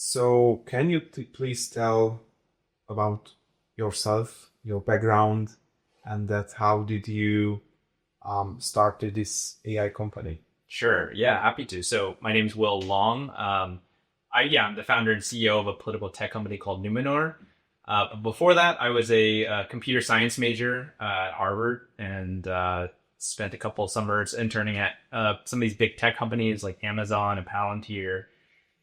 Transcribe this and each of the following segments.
So, can you please tell about yourself, your background, and that how did you started this AI company? Sure. Yeah, happy to. So my name's Will Long. I'm the founder and CEO of a political tech company called Numenor. Before that, I was a computer science major at Harvard and spent a couple of summers interning at some of these big tech companies like Amazon and Palantir,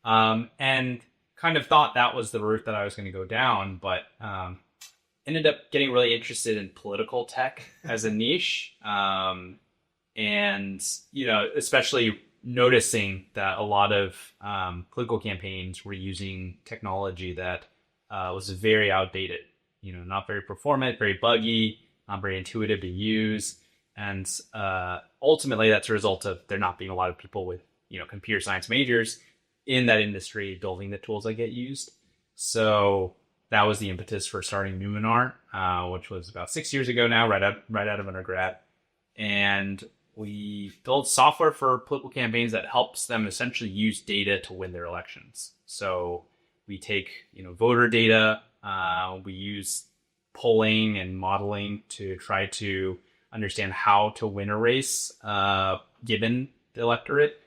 and kind of thought that was the route that I was going to go down, but ended up getting really interested in political tech as a niche. And especially noticing that a lot of political campaigns were using technology that was very outdated, not very performant, very buggy, not very intuitive to use. And ultimately that's a result of there not being a lot of people with computer science majors in that industry building the tools that get used. So that was the impetus for starting Numenar, which was about 6 years ago now, right out of undergrad. And we build software for political campaigns that helps them essentially use data to win their elections. So we take, voter data, we use polling and modeling to try to understand how to win a race, given the electorate.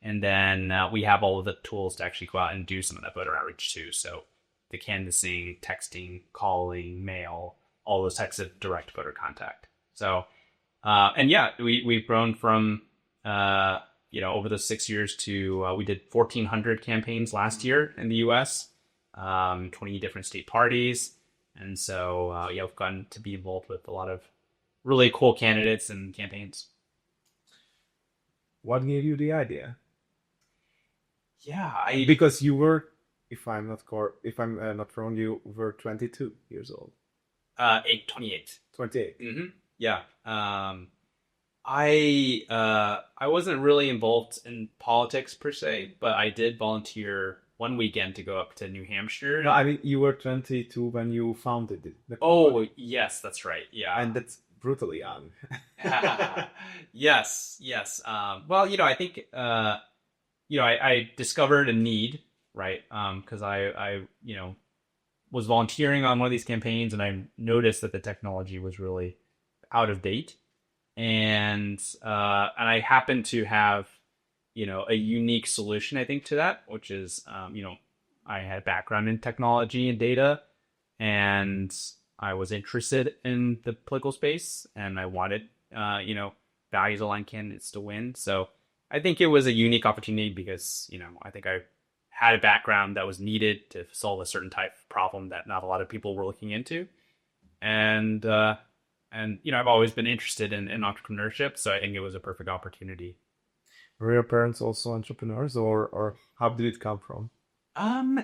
And then we have all of the tools to actually go out and do some of that voter outreach too. So the canvassing, texting, calling, mail, all those types of direct voter contact. So we've grown from over the 6 years to we did 1,400 campaigns last year in the U.S., 20 different state parties, and so we've gotten to be involved with a lot of really cool candidates and campaigns. What gave you the idea? Yeah, I Because you were, if I'm not wrong, you were 22 years old. 28. 28. Mm-hmm. Yeah. I wasn't really involved in politics per se, but I did volunteer one weekend to go up to New Hampshire. No, I mean you were 22 when you founded it. Oh, yes, that's right. Yeah. And that's brutally young. Yes, yes. I think I discovered a need, right? Because I was volunteering on one of these campaigns, and I noticed that the technology was really out of date, and I happen to have a unique solution, I think, to that, which is I had a background in technology and data, and I was interested in the political space, and I wanted values aligned candidates to win. So I think it was a unique opportunity because I think I had a background that was needed to solve a certain type of problem that not a lot of people were looking into, and I've always been interested in entrepreneurship, so I think it was a perfect opportunity. Were your parents also entrepreneurs, or how did it come from? I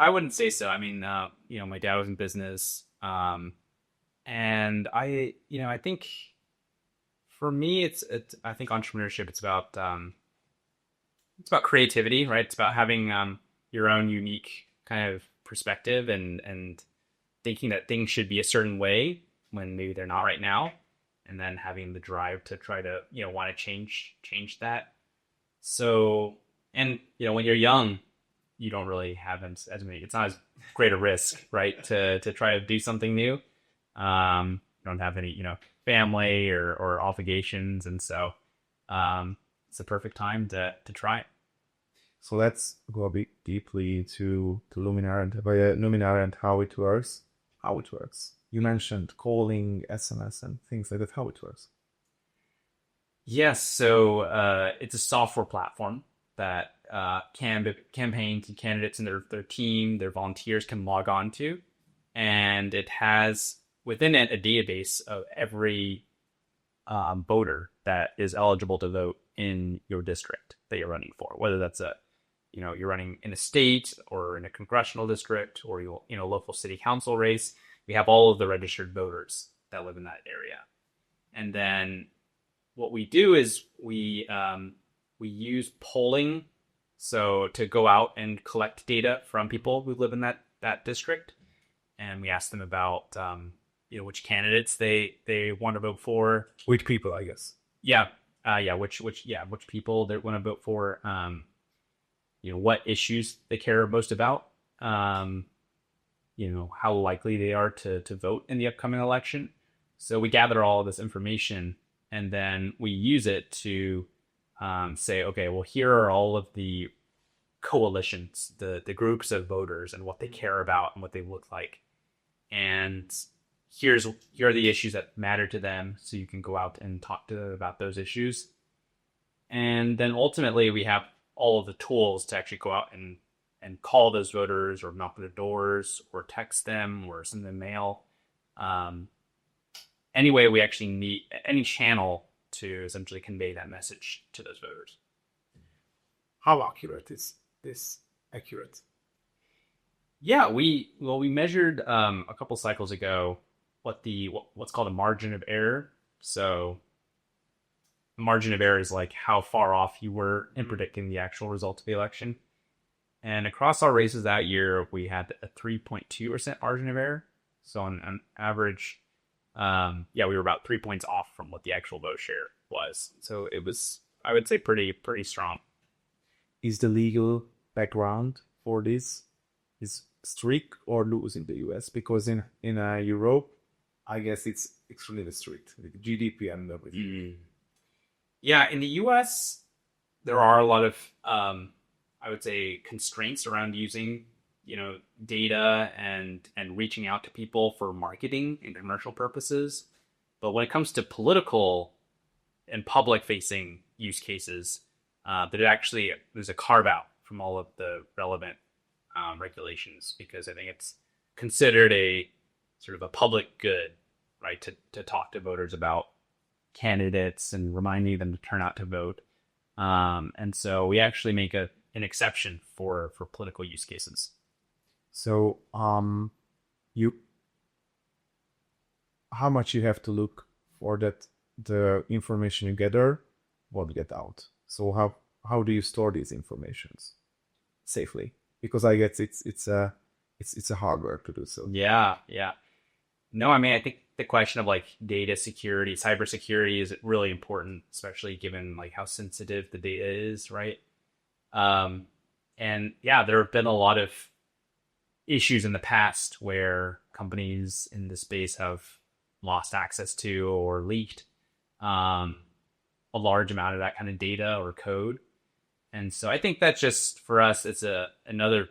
wouldn't say so. I mean, my dad was in business, and I think for me, I think entrepreneurship, it's about creativity, right? It's about having your own unique kind of perspective and thinking that things should be a certain way when maybe they're not right now, and then having the drive to try to want to change that. So, and when you're young, you don't really have as many. It's not as great a risk, right? To try to do something new. You don't have any family or obligations, and so it's the perfect time to try it. So let's go a bit deeply to Luminar and how it works. How it works. You mentioned calling, SMS, and things like that. How it works? Yes, so it's a software platform that campaigns and candidates and their team, their volunteers can log on to, and it has within it a database of every voter that is eligible to vote in your district that you're running for, whether that's you're running in a state or in a congressional district or you'll local city council race. We have all of the registered voters that live in that area, and then what we do is we use polling, so to go out and collect data from people who live in that district, and we ask them about which candidates they want to vote for. Which people, I guess. Yeah, which people they want to vote for. what issues they care most about, how likely they are to vote in the upcoming election. So we gather all of this information, and then we use it to say, okay, well, here are all of the coalitions, the groups of voters, and what they care about and what they look like. And here are the issues that matter to them, so you can go out and talk to them about those issues. And then ultimately, we have all of the tools to actually go out and call those voters, or knock on their doors, or text them, or send them mail. Anyway, we actually need any channel to essentially convey that message to those voters. How accurate is this accurate? Yeah, we measured a couple cycles ago what's called a margin of error. So margin of error is like how far off you were in predicting the actual result of the election. And across our races that year, we had a 3.2% margin of error. So on average, we were about 3 points off from what the actual vote share was. So it was, I would say, pretty strong. Is the legal background for this is strict or loose in the US? Because in Europe, I guess it's extremely strict, like GDP and everything. Yeah, in the US, there are a lot of I would say constraints around using data and reaching out to people for marketing and commercial purposes. But when it comes to political and public facing use cases, there's a carve out from all of the relevant regulations, because I think it's considered a sort of a public good, right, to talk to voters about candidates and reminding them to turn out to vote. And so we actually make an exception for political use cases. So how much you have to look for that the information you gather won't get out. So how do you store these informations safely? Because I guess it's a hardware to do so. Yeah. No, I mean, I think the question of like data security, cybersecurity is really important, especially given like how sensitive the data is, right? And yeah, there have been a lot of issues in the past where companies in this space have lost access to or leaked a large amount of that kind of data or code. And so I think that's just, for us, it's another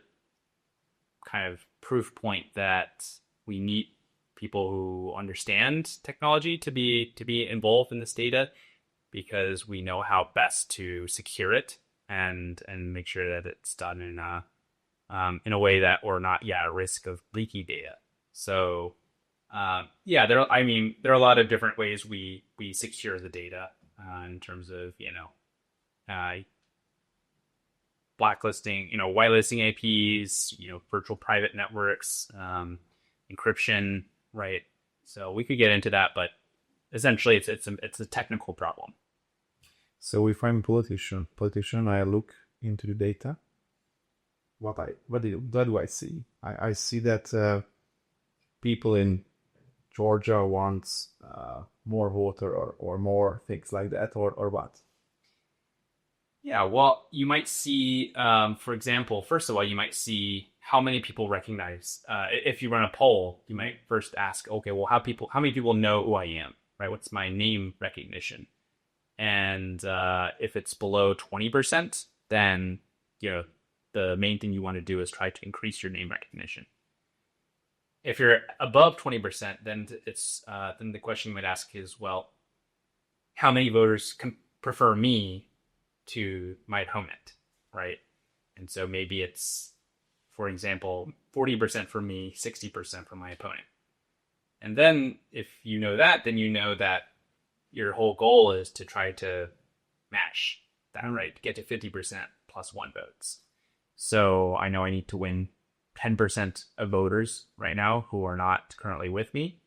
kind of proof point that we need people who understand technology to be involved in this data, because we know how best to secure it and make sure that it's done in a way that we're not at risk of leaky data. So there are a lot of different ways we secure the data in terms of blacklisting, whitelisting APs, virtual private networks, encryption, right? So we could get into that, but essentially it's a technical problem. So if I'm a politician, I look into the data. What do I see? I see that people in Georgia want more water or more things like that, or what? Yeah, well, you might see, for example, first of all, you might see how many people recognize. If you run a poll, you might first ask, okay, well, how many people know who I am, right? What's my name recognition? And if it's below 20%, then the main thing you want to do is try to increase your name recognition. If you're above 20%, then then the question you might ask is, well, how many voters prefer me to my opponent, right? And so maybe it's, for example, 40% for me, 60% for my opponent. And then if you know that, then you know that your whole goal is to try to match that, right? To get to 50% plus 1 votes. So I know I need to win 10% of voters right now who are not currently with me.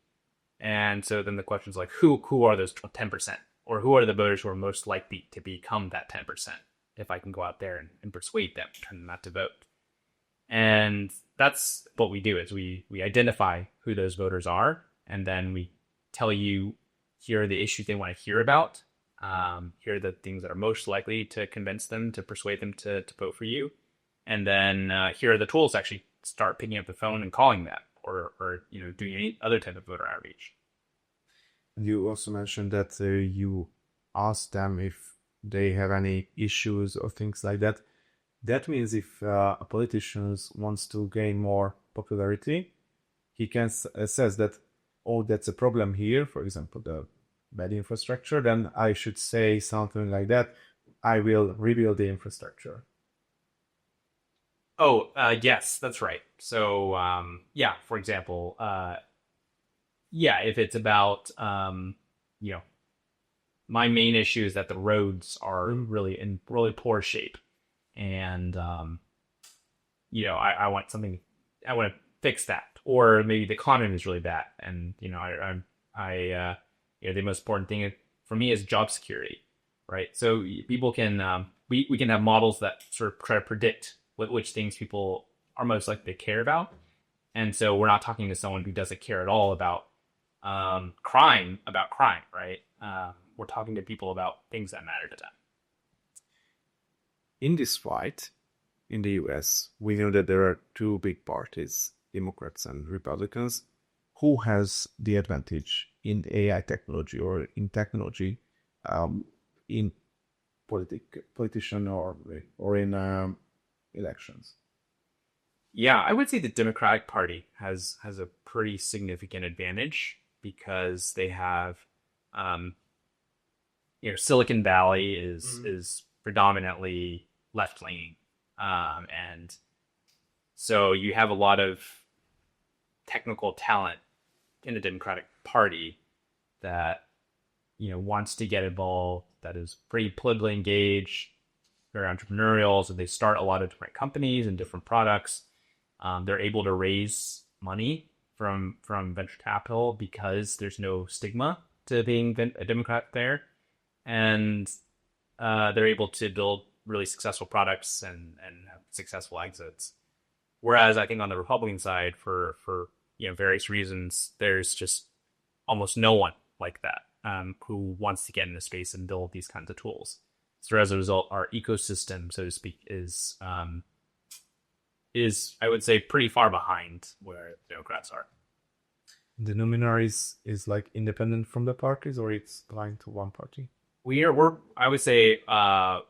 And so then the question is like, who are those 10%? Or who are the voters who are most likely to become that 10%? If I can go out there and persuade them, turn them out to vote. And that's what we do, is we identify who those voters are. And then we tell you, here are the issues they want to hear about. Here are the things that are most likely to convince them, to persuade them to vote for you. and then here are the tools to actually start picking up the phone and calling them, or doing any other type of voter outreach. And you also mentioned that you asked them if they have any issues or things like that. That means if a politician wants to gain more popularity, he can says that, oh, that's a problem here, for example, the bad infrastructure, then I should say something like that. I will rebuild the infrastructure. Oh, yes, that's right. So, yeah, for example, yeah, if it's about, you know, my main issue is that the roads are really in really poor shape, and I want something, I want to fix that, or maybe the economy is really bad, and the most important thing for me is job security, right? So people can, we can have models that sort of try to predict which things people are most likely to care about, and so we're not talking to someone who doesn't care at all about crime, right? We're talking to people about things that matter to them. In this fight in the US, we know that there are two big parties, Democrats and Republicans. Who has the advantage in AI technology or in technology, in politician or in elections? Yeah, I would say the Democratic Party has a pretty significant advantage because they have, Silicon Valley is predominantly left leaning, and so you have a lot of technical talent in the Democratic Party that wants to get involved, that is pretty politically engaged, very entrepreneurial. So they start a lot of different companies and different products. They're able to raise money from venture capital because there's no stigma to being a Democrat there, and they're able to build really successful products and have successful exits. Whereas I think on the Republican side, for various reasons, there's just almost no one like that who wants to get into space and build these kinds of tools. So as a result, our ecosystem, so to speak, is I would say pretty far behind where Democrats are. The nominee is like independent from the parties, or it's aligned to one party? We're I would say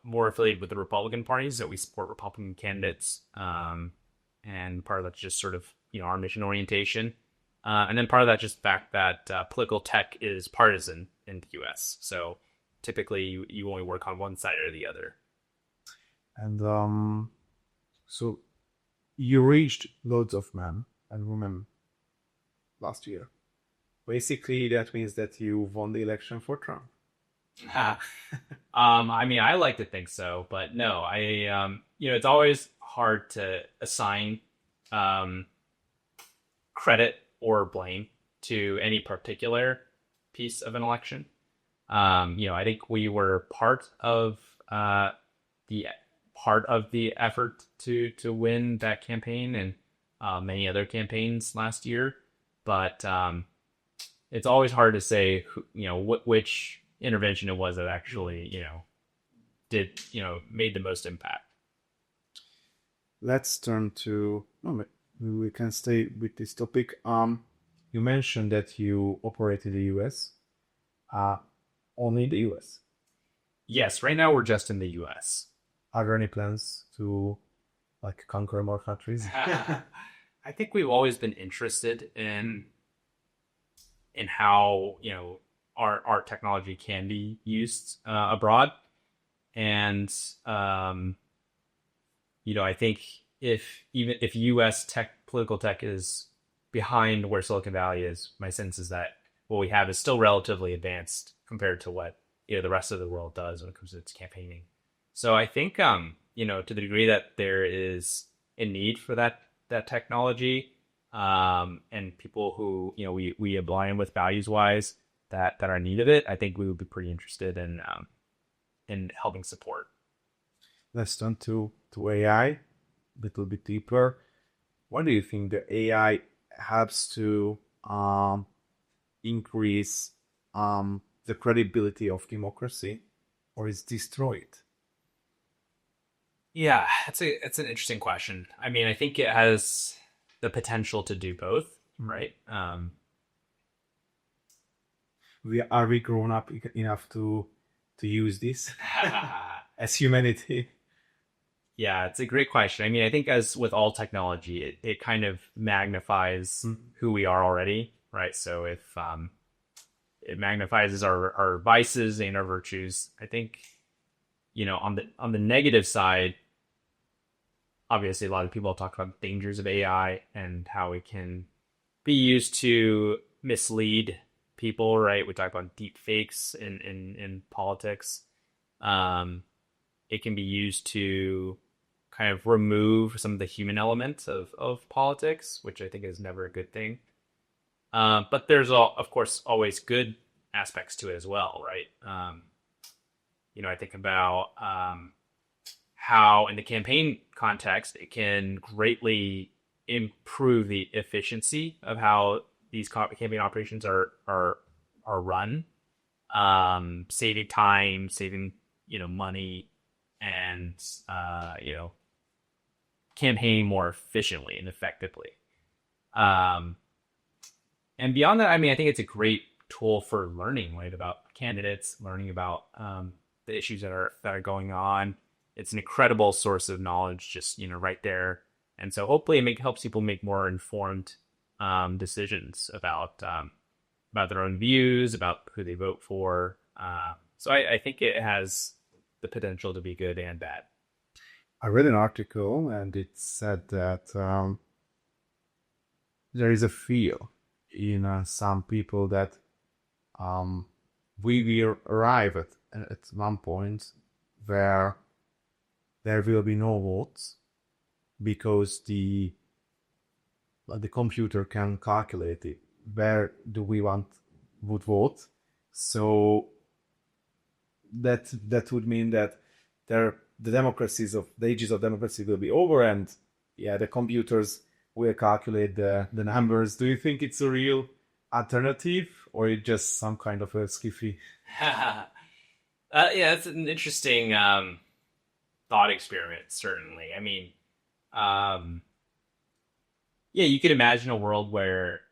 more affiliated with the Republican parties, that we support Republican candidates, and part of that's just sort of our mission orientation, and then part of that just the fact that political tech is partisan in the U.S. So typically you only work on one side or the other. And so you reached loads of men and women last year. Basically, that means that you won the election for Trump. I mean, I like to think so, but no, it's always hard to assign credit or blame to any particular piece of an election. I think we were part of the effort to win that campaign and many other campaigns last year, but it's always hard to say which intervention it was that actually made the most impact. Let's turn to we can stay with this topic. You mentioned that you operate in the US. Only in the US? Yes, right now we're just in the US. Are there any plans to conquer more countries? I think we've always been interested in how our technology can be used abroad, and I think if U.S. political tech is behind where Silicon Valley is, my sense is that what we have is still relatively advanced compared to what the rest of the world does when it comes to its campaigning. So I think to the degree that there is a need for that technology, and people who we align with values wise that are in need of it, I think we would be pretty interested in helping support. Let's turn to AI a little bit deeper. What do you think the AI helps to increase the credibility of democracy, or is destroy it? Yeah, it's an interesting question. I mean, I think it has the potential to do both, right? We grown up enough to use this as humanity? Yeah, it's a great question. I mean, I think as with all technology, it kind of magnifies who we are already, right? So if it magnifies our vices and our virtues, I think, on the negative side, obviously a lot of people talk about the dangers of AI and how it can be used to mislead people, right? We talk about deep fakes in politics. Um, it can be used to kind of remove some of the human elements of politics, which I think is never a good thing. But there's of course always good aspects to it as well, right? I think about how in the campaign context it can greatly improve the efficiency of how these campaign operations are run, saving time, saving money, and campaigning more efficiently and effectively. Um, and beyond that, I mean, I think it's a great tool for learning, right, about candidates, learning about the issues that are going on. It's an incredible source of knowledge, just right there. And so hopefully it helps people make more informed decisions about their own views, about who they vote for. So I think it has the potential to be good and bad. I read an article and it said that there is a fear in some people that we will arrive at one point where there will be no votes because the computer can calculate it. Where do we would vote? So that would mean that the ages of democracy will be over, and yeah, the computers will calculate the numbers. Do you think it's a real alternative, or it's just some kind of a skiffy? Yeah, it's an interesting thought experiment, certainly. I mean, yeah, you could imagine a world where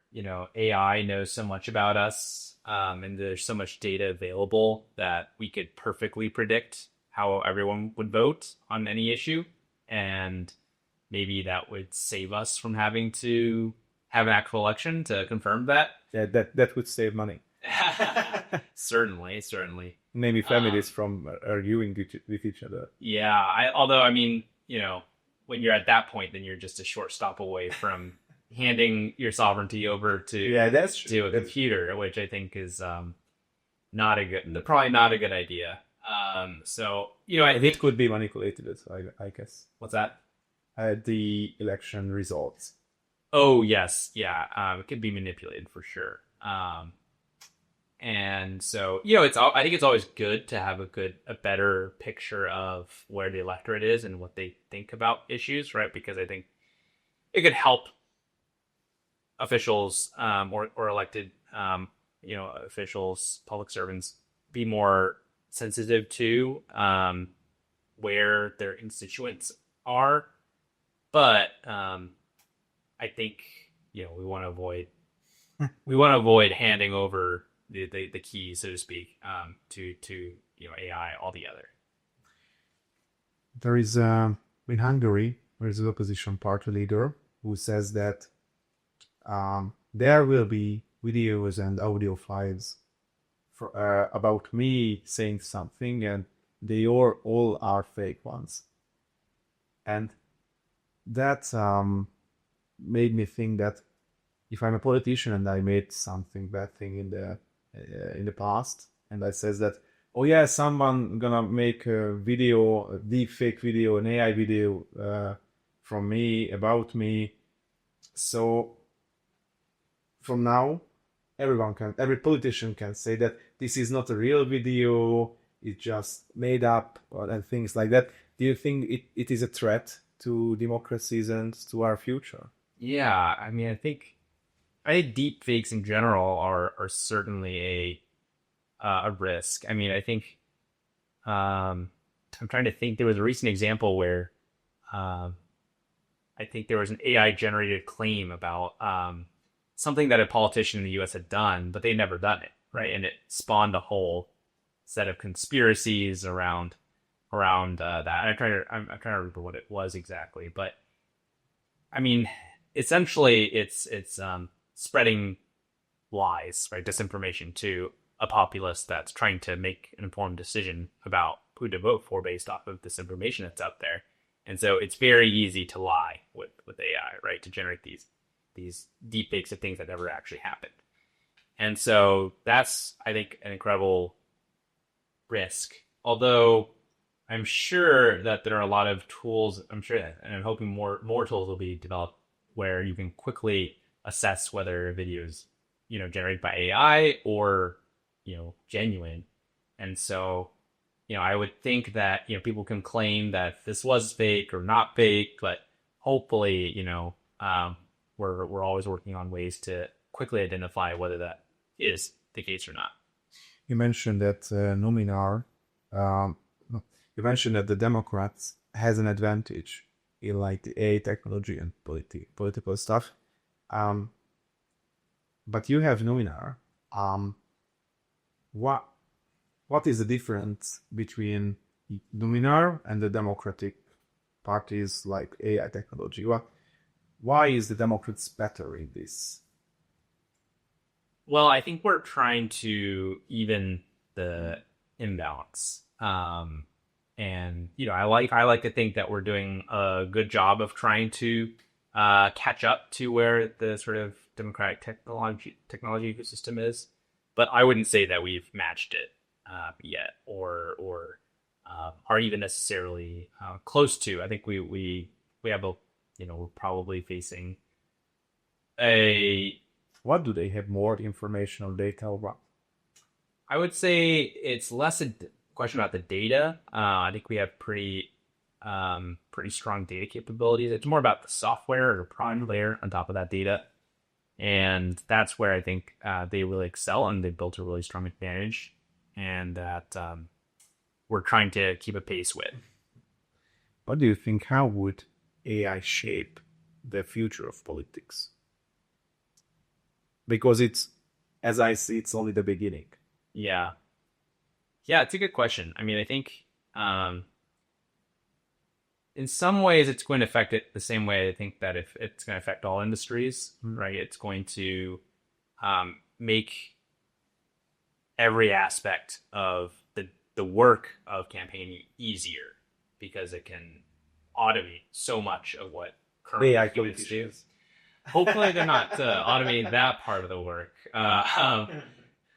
AI knows so much about us, and there's so much data available that we could perfectly predict how everyone would vote on any issue, and maybe that would save us from having to have an actual election to confirm that. Yeah, that would save money. Certainly. Maybe families from arguing with each other. Yeah, although I mean, when you're at that point, then you're just a short stop away from handing your sovereignty over to that's true. To a computer, which I think is probably not a good idea. So it could be manipulated. I guess. What's that? The election results. Oh yes, yeah. It could be manipulated for sure. And so I think it's always good to have a better picture of where the electorate is and what they think about issues, right? Because I think it could help officials or elected officials, public servants, be more sensitive to where their constituents are. But I think we want to avoid handing over the keys, so to speak, to AI altogether. There is in Hungary there is an opposition party leader who says that there will be videos and audio files about me saying something, and they all are fake ones. And that made me think that if I'm a politician and I made something bad thing in the past, and I says that, oh yeah, someone gonna make a deep fake video, an AI video from me, about me. So from now, every politician can say that this is not a real video, it's just made up, and things like that. Do you think it is a threat to democracies and to our future? Yeah, I mean, I think deep fakes in general are certainly a risk. I mean, I think I'm trying to think. There was a recent example where I think there was an AI generated claim about something that a politician in the U.S. had done, but they'd never done it, right? And it spawned a whole set of conspiracies around that. I'm trying to remember what it was exactly, but I mean, essentially, it's spreading lies, right, disinformation to a populace that's trying to make an informed decision about who to vote for based off of this information that's out there. And so it's very easy to lie with AI, right, to generate these deep fakes of things that never actually happened. And so that's, I think, an incredible risk. Although I'm sure that there are a lot of tools, I'm sure that, and I'm hoping more tools will be developed where you can quickly assess whether a video is, generated by AI or, genuine. And so, I would think that, people can claim that this was fake or not fake, but hopefully, we're always working on ways to quickly identify whether that is the case or not. You mentioned that Nominar, no, you mentioned that the Democrats has an advantage in like the AI technology and political stuff. But you have Nominar. What is the difference between Nominar and the Democratic parties like AI technology? Why is the Democrats better in this? Well, I think we're trying to even the imbalance. And I like to think that we're doing a good job of trying to catch up to where the sort of democratic technology ecosystem is. But I wouldn't say that we've matched it yet, or are even necessarily close to. I think we have we're probably facing a. What do they have more information or data about? I would say it's less a question about the data. I think we have pretty strong data capabilities. It's more about the software or product layer on top of that data. And that's where I think they really excel, and they've built a really strong advantage, and that we're trying to keep a pace with. What do you think? How would AI shape the future of politics? Because it's, as I see, it's only the beginning. Yeah, it's a good question. I mean, I think in some ways it's going to affect it the same way I think that if it's going to affect all industries, right? It's going to make every aspect of the work of campaigning easier, because it can automate so much of what currently humans do. Hopefully they're not automating that part of the work.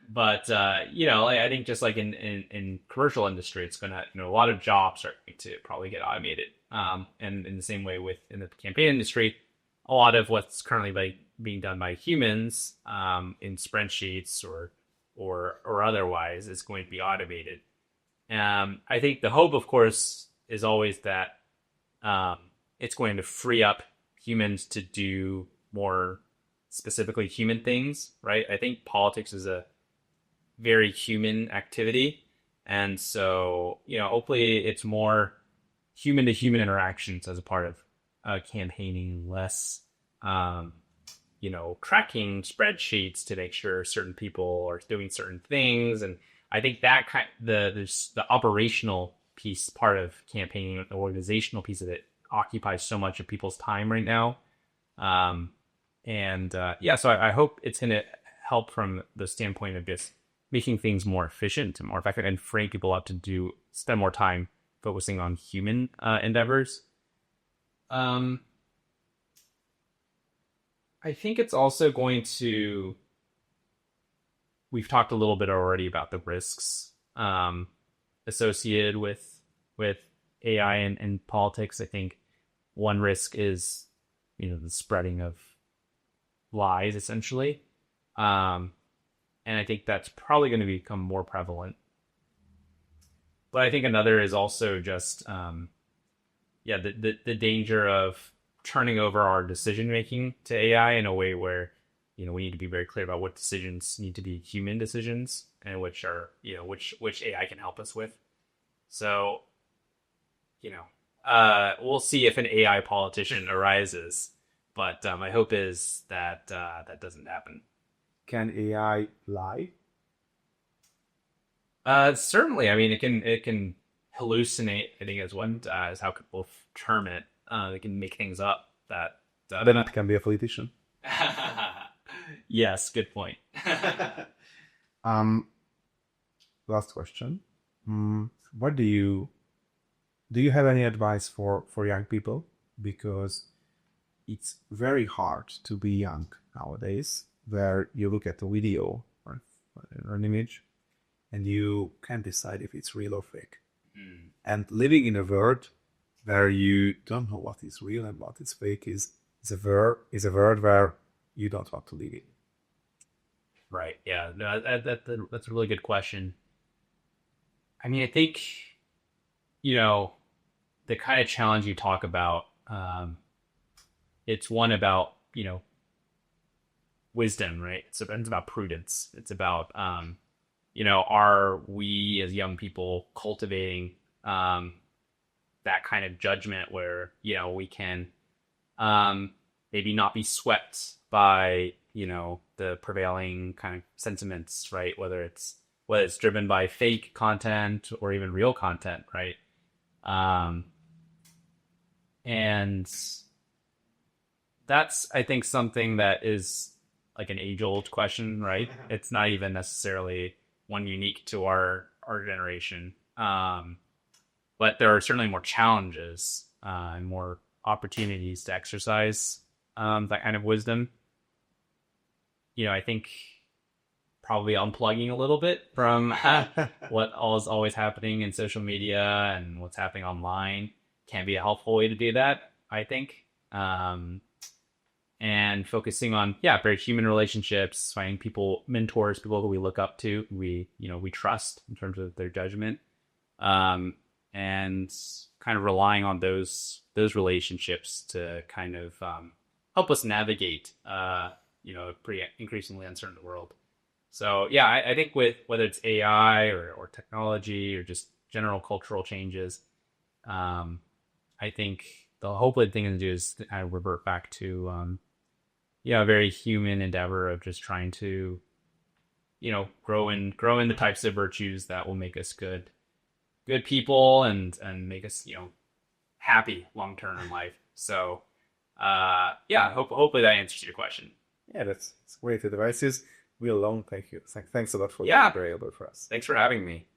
But I think just like in commercial industry, it's gonna, a lot of jobs are going to probably get automated. And in the same way in the campaign industry, a lot of what's currently being done by humans in spreadsheets or otherwise is going to be automated. I think the hope, of course, is always that it's going to free up humans to do more specifically human things, right? I think politics is a very human activity. And so, hopefully it's more human to human interactions as a part of campaigning, less, tracking spreadsheets to make sure certain people are doing certain things. And I think that there's the operational piece, part of campaigning, the organizational piece of it occupies so much of people's time right now. So I hope it's going to help from the standpoint of just making things more efficient and more effective, and freeing people up to spend more time focusing on human endeavors. I think it's also going to. We've talked a little bit already about the risks associated with AI and politics. I think one risk is, the spreading of lies, essentially. And I think that's probably going to become more prevalent. But I think another is also just, the danger of turning over our decision making to AI in a way where, we need to be very clear about what decisions need to be human decisions, and which are, which AI can help us with. So, we'll see if an AI politician arises, but my hope is that that doesn't happen. Can AI lie? Certainly. I mean, it can hallucinate. I think is how people term it. They can make things up. Then it can be a politician. Yes, good point. Last question. What do you have any advice for young people? Because it's very hard to be young nowadays, where you look at a video or an image and you can't decide if it's real or fake. And living in a world where you don't know what is real and what is fake is a world where you don't want to live in. Right. Yeah. No, that's a really good question. I mean, I think, the kind of challenge you talk about, it's one about, wisdom, right? It's about prudence. It's about, are we as young people cultivating that kind of judgment where, we can maybe not be swept by, the prevailing kind of sentiments, right? Whether it's driven by fake content or even real content, right? And that's, I think, something that is like an age-old question, right? It's not even necessarily one unique to our generation. But there are certainly more challenges and more opportunities to exercise that kind of wisdom. I think probably unplugging a little bit from what is always happening in social media and what's happening online can be a helpful way to do that, I think. And focusing on, very human relationships, finding mentors, people who we look up to, we trust in terms of their judgment, and kind of relying on those relationships to kind of help us navigate, a pretty increasingly uncertain world. So I think with whether it's AI or technology or just general cultural changes, I think the hopefully thing to do is kind of revert back to a very human endeavor of just trying to grow in the types of virtues that will make us good people and make us happy long term in life. So hopefully that answers your question. Yeah, that's great advices. Will Long, thank you. Thanks a lot for being available for us. Thanks for having me.